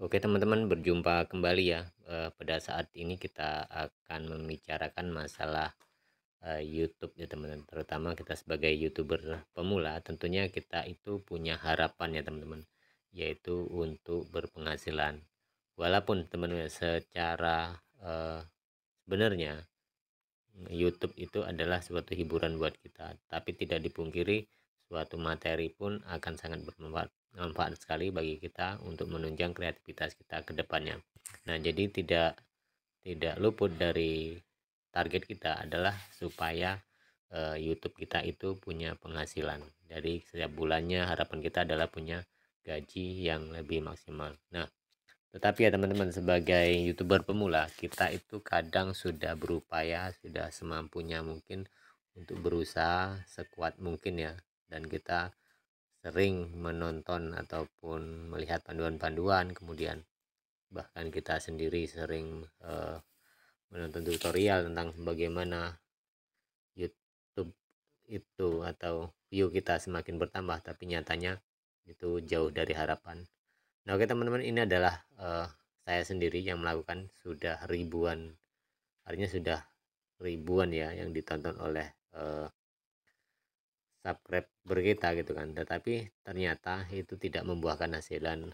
Oke teman-teman, berjumpa kembali ya. Pada saat ini kita akan membicarakan masalah YouTube ya teman-teman. Terutama kita sebagai YouTuber pemula, tentunya kita itu punya harapan ya teman-teman, yaitu untuk berpenghasilan. Walaupun teman-teman secara sebenarnya YouTube itu adalah suatu hiburan buat kita, tapi tidak dipungkiri suatu materi pun akan sangat bermanfaat sekali bagi kita untuk menunjang kreativitas kita ke depannya. Nah, jadi tidak luput dari target kita adalah supaya YouTube kita itu punya penghasilan. Dari setiap bulannya harapan kita adalah punya gaji yang lebih maksimal. Nah, tetapi ya teman-teman, sebagai YouTuber pemula, kita itu kadang sudah berupaya, sudah semampunya mungkin untuk berusaha sekuat mungkin ya. Dan kita sering menonton ataupun melihat panduan-panduan, kemudian bahkan kita sendiri sering menonton tutorial tentang bagaimana YouTube itu atau view kita semakin bertambah, tapi nyatanya itu jauh dari harapan. Nah, oke teman-teman, ini adalah saya sendiri yang melakukan sudah ribuan, artinya sudah ribuan ya yang ditonton oleh subscriber kita gitu kan. Tetapi ternyata itu tidak membuahkan hasil, dan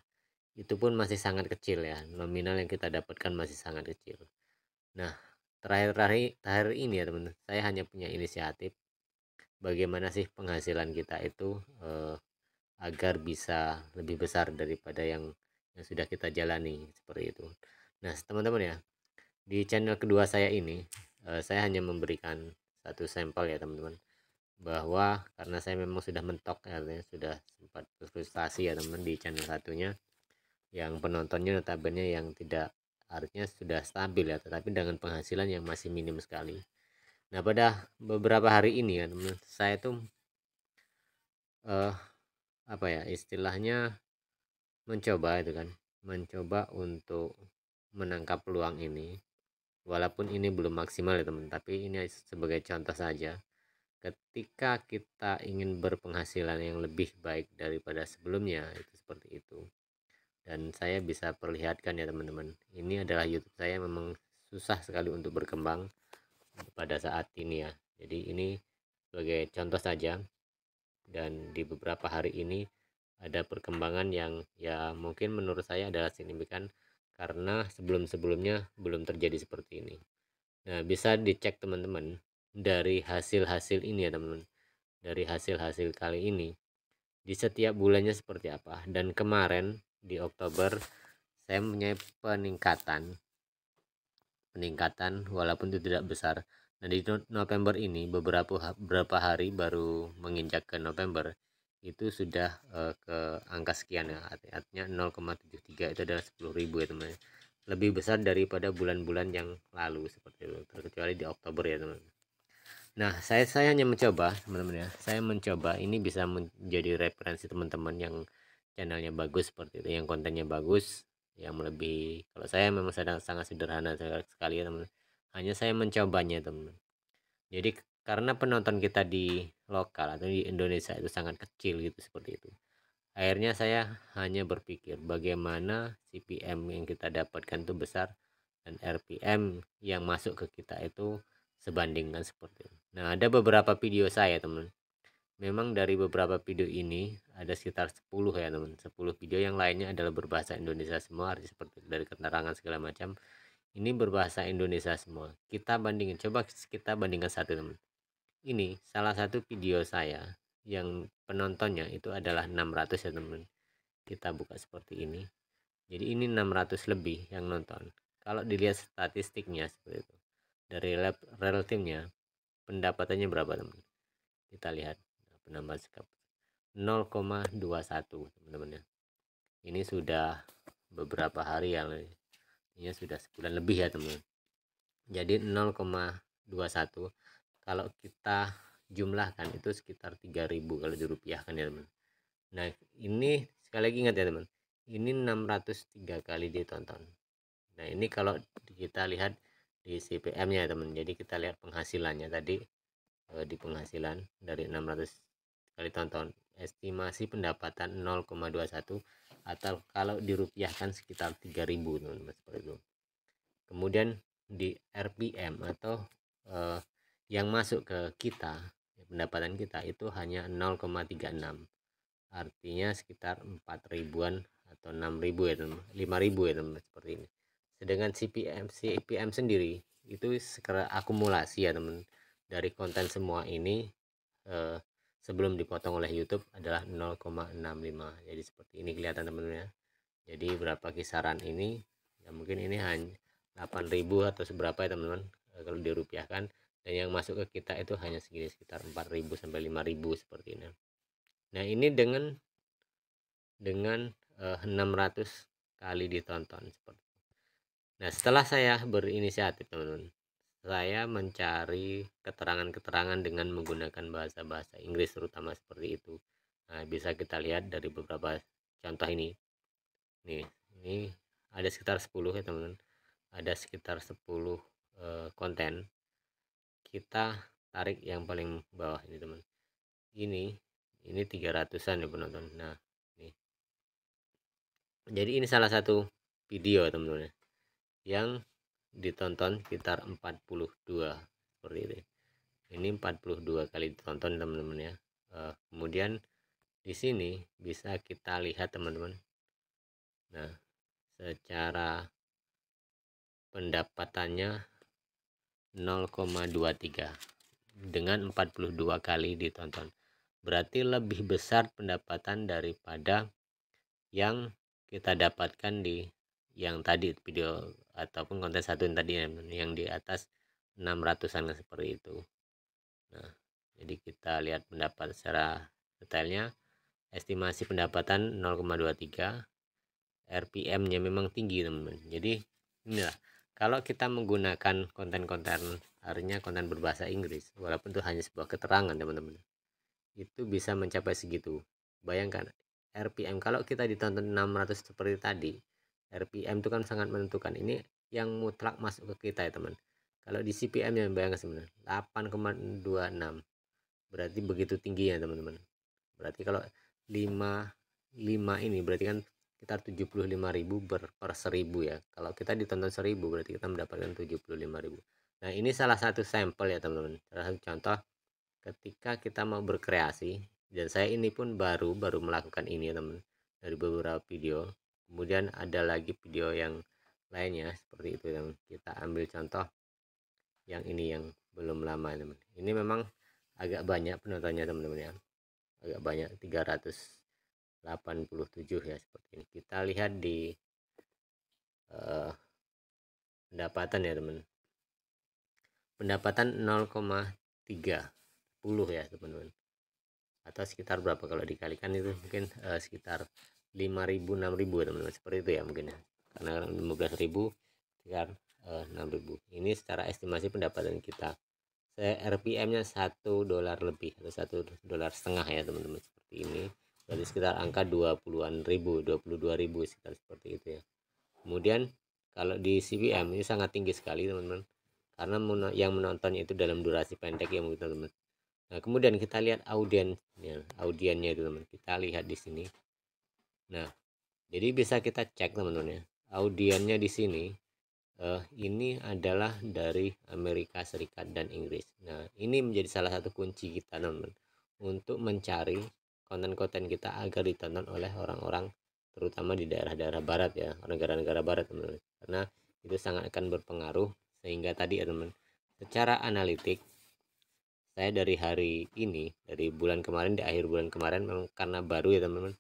itu pun masih sangat kecil ya. Nominal yang kita dapatkan masih sangat kecil. Nah, terakhir ini ya teman-teman, saya hanya punya inisiatif bagaimana sih penghasilan kita itu agar bisa lebih besar daripada yang sudah kita jalani seperti itu. Nah teman-teman ya, di channel kedua saya ini saya hanya memberikan satu sampel ya teman-teman, bahwa karena saya memang sudah mentok ya, sudah sempat frustasi ya teman di channel satunya yang penontonnya notabene yang tidak, artinya sudah stabil ya, tetapi dengan penghasilan yang masih minim sekali. Nah pada beberapa hari ini ya teman, saya tuh apa ya istilahnya, mencoba itu kan, mencoba untuk menangkap peluang ini. Walaupun ini belum maksimal ya teman, tapi ini sebagai contoh saja. Ketika kita ingin berpenghasilan yang lebih baik daripada sebelumnya, itu seperti itu. Dan saya bisa perlihatkan ya teman-teman, ini adalah YouTube saya memang susah sekali untuk berkembang pada saat ini ya. Jadi ini sebagai contoh saja, dan di beberapa hari ini ada perkembangan yang ya mungkin menurut saya adalah signifikan, karena sebelum-sebelumnya belum terjadi seperti ini. Nah, bisa dicek teman-teman dari hasil-hasil ini ya teman-teman. Dari hasil-hasil kali ini di setiap bulannya seperti apa. Dan kemarin di Oktober saya mempunyai peningkatan walaupun itu tidak besar. Nah, di November ini beberapa hari baru menginjak ke November, itu sudah ke angka sekian ya, artinya 0,73 itu adalah 10.000 ya teman, lebih besar daripada bulan-bulan yang lalu seperti itu, terkecuali di Oktober ya teman. Nah, saya hanya mencoba teman-teman ya, saya mencoba ini bisa menjadi referensi teman-teman yang channelnya bagus seperti itu, yang kontennya bagus, yang lebih, kalau saya memang sedang sangat sederhana sekali ya teman, hanya saya mencobanya teman. Jadi karena penonton kita di lokal atau di Indonesia itu sangat kecil gitu seperti itu, akhirnya saya hanya berpikir bagaimana CPM yang kita dapatkan itu besar dan RPM yang masuk ke kita itu sebandingkan seperti itu. Nah, ada beberapa video saya teman, memang dari beberapa video ini ada sekitar 10 ya teman, 10 video yang lainnya adalah berbahasa Indonesia semua, arti seperti dari keterangan segala macam ini berbahasa Indonesia semua. Kita bandingin, coba kita bandingkan satu teman. Ini salah satu video saya yang penontonnya itu adalah 600 ya teman, kita buka seperti ini. Jadi ini 600 lebih yang nonton. Kalau dilihat statistiknya seperti itu, dari relatifnya pendapatannya berapa teman, kita lihat penambahan sikap 0,21 teman-teman ya. Ini sudah beberapa hari ya, ini sudah sebulan lebih ya teman. Jadi 0,21 kalau kita jumlahkan itu sekitar 3.000 kalau dirupiahkan ya teman. Nah, ini sekali lagi ingat ya teman, ini 603 kali ditonton. Nah, ini kalau kita lihat di CPM nya ya teman, jadi kita lihat penghasilannya tadi, di penghasilan dari 600 kali tonton, estimasi pendapatan 0,21, atau kalau dirupiahkan sekitar 3.000 teman-teman, seperti itu. Kemudian di RPM atau yang masuk ke kita, pendapatan kita itu hanya 0,36, artinya sekitar 4 ribuan atau 6 ribu ya teman, 5 ribu ya teman, seperti ini. Sedangkan CPM sendiri itu sekarang akumulasi ya teman, dari konten semua ini sebelum dipotong oleh YouTube adalah 0,65. Jadi seperti ini kelihatan teman-teman ya. Jadi berapa kisaran ini ya, mungkin ini hanya 8.000 atau seberapa ya teman-teman kalau dirupiahkan, dan yang masuk ke kita itu hanya segini, sekitar 4.000 sampai 5.000 seperti ini. Nah ini dengan 600 kali ditonton seperti. Nah setelah saya berinisiatif teman-teman, saya mencari keterangan-keterangan dengan menggunakan bahasa-bahasa Inggris terutama seperti itu. Nah bisa kita lihat dari beberapa contoh ini. Nih ini ada sekitar 10 ya teman-teman, ada sekitar 10 konten. Kita tarik yang paling bawah ini teman, ini 300-an ya penonton. Nah ini, jadi ini salah satu video teman-teman yang ditonton sekitar 42 seperti itu. Ini 42 kali ditonton teman-teman ya. Kemudian di sini bisa kita lihat teman-teman. Nah secara pendapatannya 0,23 dengan 42 kali ditonton, berarti lebih besar pendapatan daripada yang kita dapatkan di yang tadi video ataupun konten satu yang tadi yang di atas 600-an seperti itu. Nah jadi kita lihat pendapat secara detailnya. Estimasi pendapatan 0,23, RPM nya memang tinggi teman-teman. Jadi inilah, kalau kita menggunakan konten-konten, artinya konten berbahasa Inggris, walaupun itu hanya sebuah keterangan teman-teman, itu bisa mencapai segitu. Bayangkan RPM kalau kita ditonton 600 seperti tadi, RPM itu kan sangat menentukan. Ini yang mutlak masuk ke kita ya teman. Kalau di CPM yang bayangkan sebenarnya 8,26, berarti begitu tingginya teman-teman. Berarti kalau 5 ini berarti kan sekitar 75.000 per 1000 ya. Kalau kita ditonton 1000 berarti kita mendapatkan 75.000. Nah ini salah satu sampel ya teman-teman, salah satu contoh ketika kita mau berkreasi. Dan saya ini pun baru melakukan ini ya teman, dari beberapa video. Kemudian ada lagi video yang lainnya seperti itu yang kita ambil contoh yang ini yang belum lama teman. Ini memang agak banyak penontonnya teman-teman ya, agak banyak, 387 ya seperti ini. Kita lihat di pendapatan ya teman, pendapatan 0,30 ya teman-teman, atau sekitar berapa kalau dikalikan itu mungkin sekitar 5.000 6.000 teman-teman, seperti itu ya mungkin ya, karena 15.000 sekitar 6.000. Ini secara estimasi pendapatan kita. Saya RPM nya $1 lebih atau $1,5 ya teman-teman, seperti ini. Berarti sekitar angka 20-an ribu, 22.000 sekitar seperti itu ya. Kemudian kalau di CPM ini sangat tinggi sekali teman-teman, karena yang menontonnya itu dalam durasi pendek ya mungkin teman-teman. Nah kemudian kita lihat audiennya itu teman, kita lihat di sini. Nah jadi bisa kita cek teman-teman ya, audiennya di sini ini adalah dari Amerika Serikat dan Inggris. Nah ini menjadi salah satu kunci kita teman-teman untuk mencari konten-konten kita agar ditonton oleh orang-orang terutama di daerah-daerah barat ya, negara-negara barat teman-teman, karena itu sangat akan berpengaruh. Sehingga tadi ya teman, secara analitik saya dari hari ini, dari bulan kemarin, di akhir bulan kemarin, memang karena baru ya teman-teman,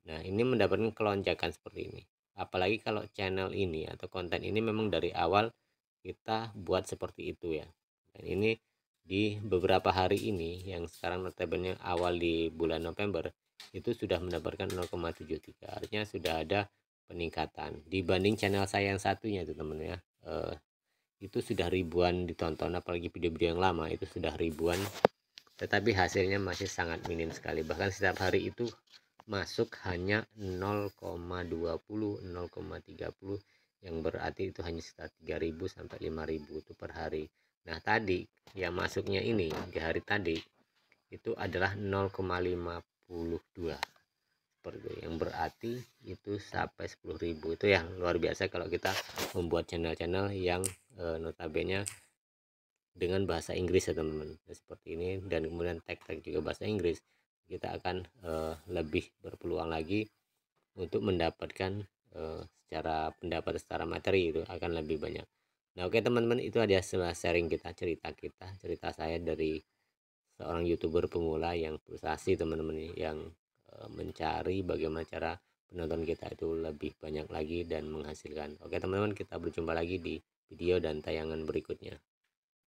nah ini mendapatkan kelonjakan seperti ini. Apalagi kalau channel ini atau konten ini memang dari awal kita buat seperti itu ya. Dan ini di beberapa hari ini yang sekarang notabene awal di bulan November itu sudah mendapatkan 0,73, artinya sudah ada peningkatan dibanding channel saya yang satunya itu teman ya. Itu sudah ribuan ditonton, apalagi video-video yang lama itu sudah ribuan, tetapi hasilnya masih sangat minim sekali. Bahkan setiap hari itu masuk hanya 0,20 0,30, yang berarti itu hanya sekitar 3.000 sampai 5.000 itu per hari. Nah tadi yang masuknya ini di hari tadi itu adalah 0,52, seperti yang berarti itu sampai 10.000. Itu yang luar biasa kalau kita membuat channel-channel yang notabene dengan bahasa Inggris ya teman-teman, seperti ini, dan kemudian tag-tag juga bahasa Inggris. Kita akan lebih berpeluang lagi untuk mendapatkan secara pendapat, secara materi itu akan lebih banyak. Nah oke teman-teman, itu ada sharing kita, cerita saya dari seorang youtuber pemula yang frustasi teman-teman, yang mencari bagaimana cara penonton kita itu lebih banyak lagi dan menghasilkan. Oke teman-teman, kita berjumpa lagi di video dan tayangan berikutnya.